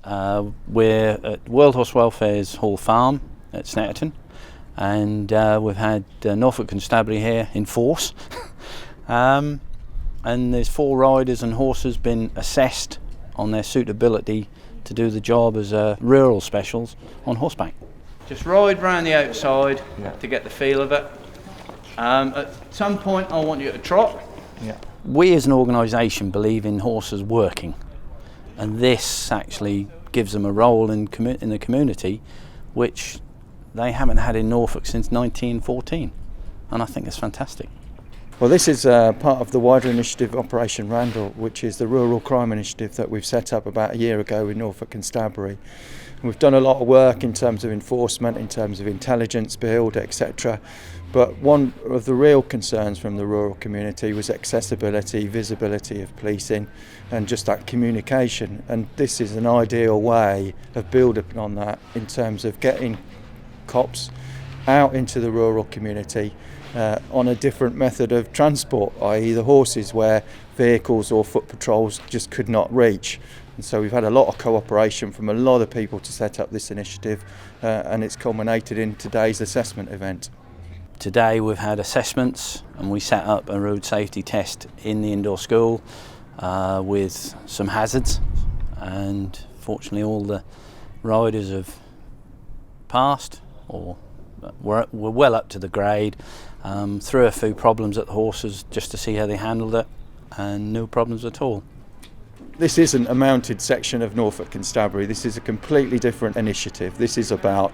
We're at World Horse Welfare's Hall Farm at Snetterton, and we've had Norfolk Constabulary here in force. And there's 4 riders and horses been assessed on their suitability to do the job as rural specials on horseback. Just ride round the outside to get the feel of it. At some point I want you to trot. We as an organisation believe in horses working, and this actually gives them a role in the community which they haven't had in Norfolk since 1914, and I think it's fantastic. Well, this is part of the wider initiative Operation Randall, which is the rural crime initiative that we've set up about a year ago with Norfolk Constabulary. And we've done a lot of work in terms of enforcement, in terms of intelligence build, etc. But one of the real concerns from the rural community was accessibility, visibility of policing, and just that communication. And this is an ideal way of building on that in terms of getting cops out into the rural community on a different method of transport, i.e. the horses, where vehicles or foot patrols just could not reach. And so we've had a lot of cooperation from a lot of people to set up this initiative, and it's culminated in today's assessment event. Today we've had assessments, and we set up a road safety test in the indoor school with some hazards, and fortunately all the riders have passed or were well up to the grade. Threw a few problems at the horses just to see how they handled it, and no problems at all. This isn't a mounted section of Norfolk Constabulary. This is a completely different initiative. This is about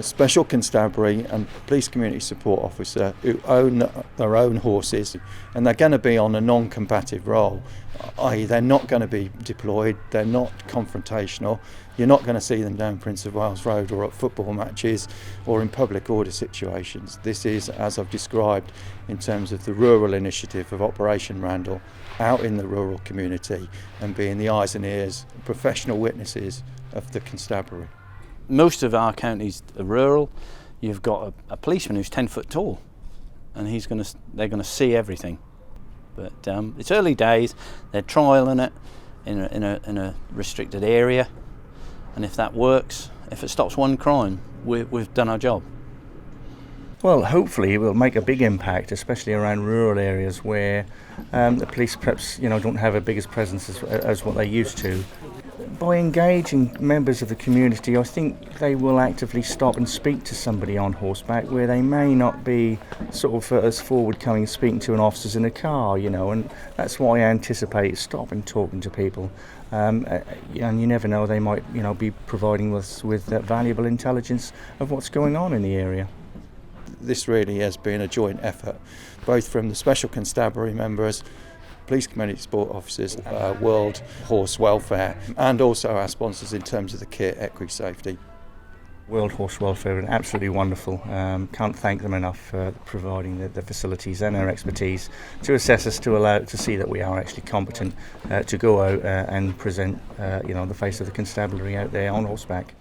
Special Constabulary and Police Community Support Officer who own their own horses, and they're going to be on a non-combative role, i.e. they're not going to be deployed, they're not confrontational. You're not going to see them down Prince of Wales Road or at football matches or in public order situations. This is, as I've described, in terms of the rural initiative of Operation Randall, out in the rural community and being the eyes and ears, professional witnesses of the constabulary. Most of our counties are rural. You've got a policeman who's 10 foot tall, and they're going to see everything. But it's early days. They're trialling it in a restricted area, and if that works, if it stops one crime, we've done our job. Well, hopefully it will make a big impact, especially around rural areas where the police perhaps don't have a biggest presence as what they used to. By engaging members of the community, I think they will actively stop and speak to somebody on horseback where they may not be sort of as forward-coming speaking to an officer in a car, and that's why I anticipate stopping talking to people. And you never know, they might be providing us with valuable intelligence of what's going on in the area. This really has been a joint effort, both from the Special Constabulary members, Police Community Support Officers, World Horse Welfare, and also our sponsors in terms of the kit, EquiSafety. World Horse Welfare are absolutely wonderful. Can't thank them enough for providing the facilities and their expertise to assess us, to see that we are actually competent to go out and present the face of the constabulary out there on horseback.